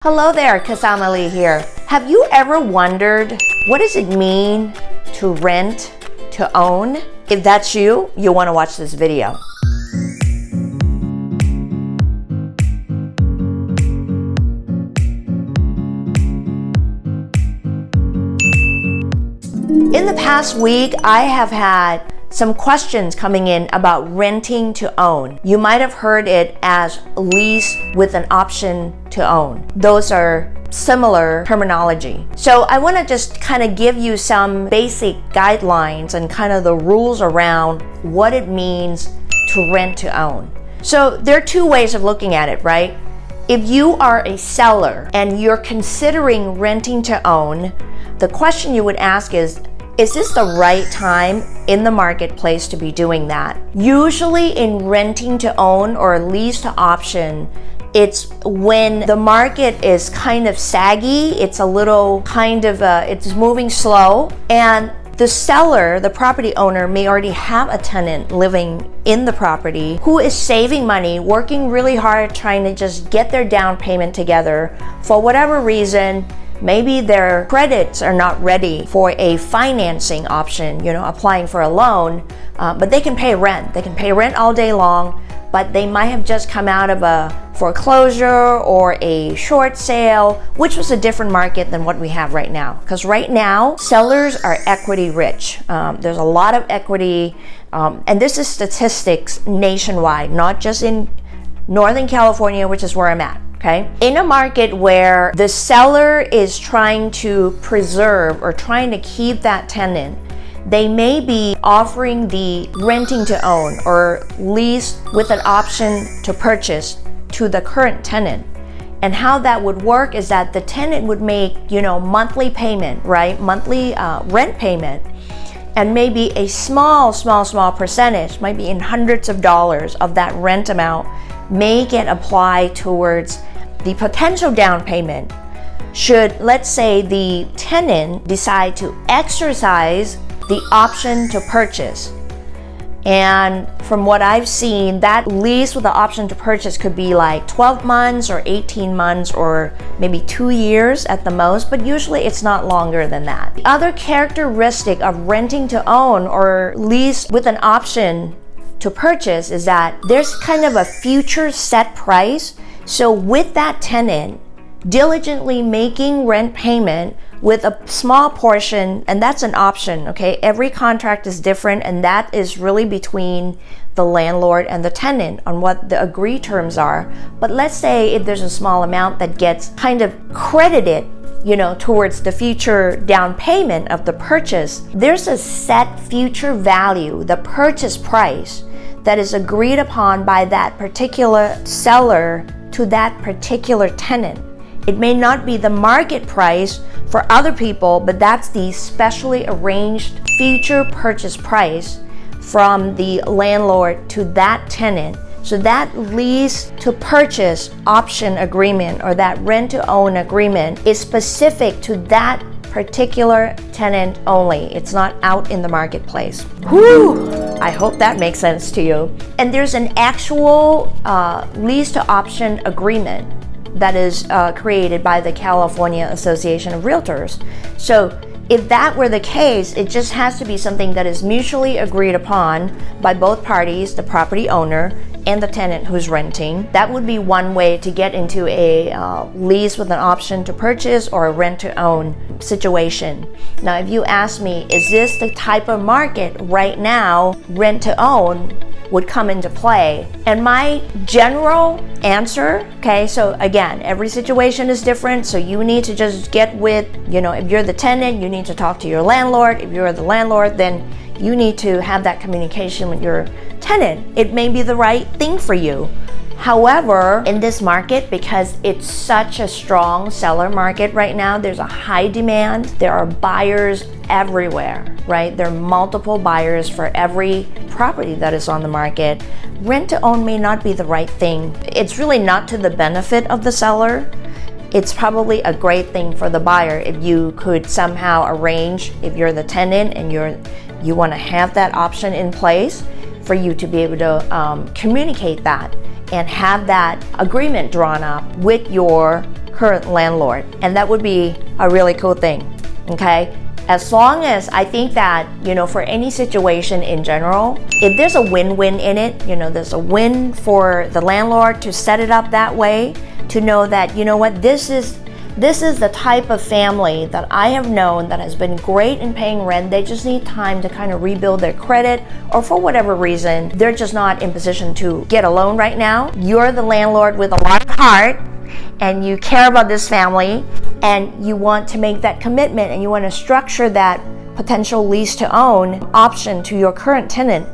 Hello there, Kasama Lee here. Have you ever wondered what does it mean to rent to own? If that's you, you'll want to watch this video. In the past week, I have had some questions coming in about renting to own. You might have heard it as lease with an option to own. Those are similar terminology. So I want to just kind of give you some basic guidelines and kind of the rules around what it means to rent to own. So there are two ways of looking at it, right? If you are a seller and you're considering renting to own, the question you would ask is this the right time in the marketplace to be doing that? Usually in renting to own or lease to option, it's when the market is kind of saggy, it's a little it's moving slow, and the seller, the property owner, may already have a tenant living in the property who is saving money, working really hard, trying to just get their down payment together. For whatever reason, maybe their credits are not ready for a financing option, applying for a loan, but they can pay rent. They can pay rent all day long, but they might have just come out of a foreclosure or a short sale, which was a different market than what we have right now. Because right now, sellers are equity rich. There's a lot of equity, and this is statistics nationwide, not just in Northern California, which is where I'm at. Okay. In a market where the seller is trying to preserve or trying to keep that tenant, they may be offering the renting to own or lease with an option to purchase to the current tenant. And how that would work is that the tenant would make, monthly payment, right? Monthly rent payment. And maybe a small percentage, might be in hundreds of dollars of that rent amount, may get applied towards the potential down payment should, let's say, the tenant decide to exercise the option to purchase. And from what I've seen, that lease with the option to purchase could be like 12 months or 18 months or maybe 2 years at the most, but usually it's not longer than that. The other characteristic of renting to own or lease with an option to purchase is that there's kind of a future set price. So with that tenant diligently making rent payment with a small portion, and that's an option, okay? Every contract is different, and that is really between the landlord and the tenant on what the agreed terms are. But let's say if there's a small amount that gets kind of credited, towards the future down payment of the purchase, there's a set future value, the purchase price, that is agreed upon by that particular seller to that particular tenant. It may not be the market price for other people, but that's the specially arranged future purchase price from the landlord to that tenant. So that lease to purchase option agreement or that rent to own agreement is specific to that particular tenant only. It's not out in the marketplace. Whew! I hope that makes sense to you. And there's an actual lease to option agreement that is created by the California Association of Realtors. So if that were the case, it just has to be something that is mutually agreed upon by both parties, the property owner and the tenant who's renting. That would be one way to get into a lease with an option to purchase or a rent to own situation. Now, if you ask me, is this the type of market right now rent to own would come into play? And my general answer, okay, so again, every situation is different, so you need to just get with, if you're the tenant, you need to talk to your landlord. If you're the landlord, then you need to have that communication with your tenant. It may be the right thing for you. However, in this market, because it's such a strong seller market right now, there's a high demand. There are buyers everywhere, right? There are multiple buyers for every property that is on the market. Rent to own may not be the right thing. It's really not to the benefit of the seller. It's probably a great thing for the buyer if you could somehow arrange, if you're the tenant and you want to have that option in place, for you to be able to communicate that and have that agreement drawn up with your current landlord. And that would be a really cool thing, okay? As long as I think that, for any situation in general, if there's a win-win in it, there's a win for the landlord to set it up that way, to know that, this is the type of family that I have known that has been great in paying rent. They just need time to kind of rebuild their credit, or for whatever reason, they're just not in position to get a loan right now. You're the landlord with a lot of heart, and you care about this family, and you want to make that commitment, and you want to structure that potential lease to own option to your current tenant.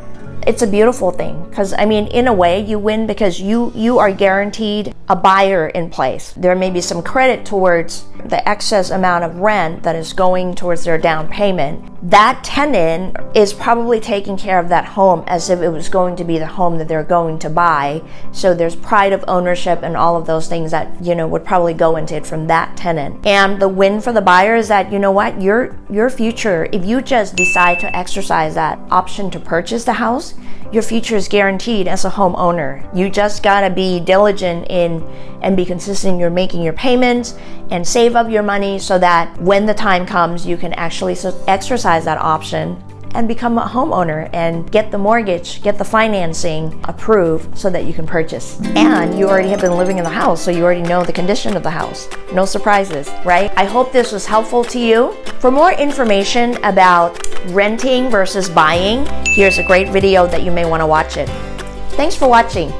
It's a beautiful thing, because in a way you win, because you are guaranteed a buyer in place. There may be some credit towards the excess amount of rent that is going towards their down payment. That tenant is probably taking care of that home as if it was going to be the home that they're going to buy. So there's pride of ownership and all of those things that would probably go into it from that tenant. And the win for the buyer is that your future, if you just decide to exercise that option to purchase the house, your future is guaranteed as a homeowner. You just gotta be diligent and be consistent. You're making your payments and save up your money so that when the time comes, you can actually exercise that option and become a homeowner and get the mortgage, get the financing approved so that you can purchase. And you already have been living in the house, so you already know the condition of the house. No surprises, right? I hope this was helpful to you. For more information about renting versus buying, here's a great video that you may want to watch it. Thanks for watching.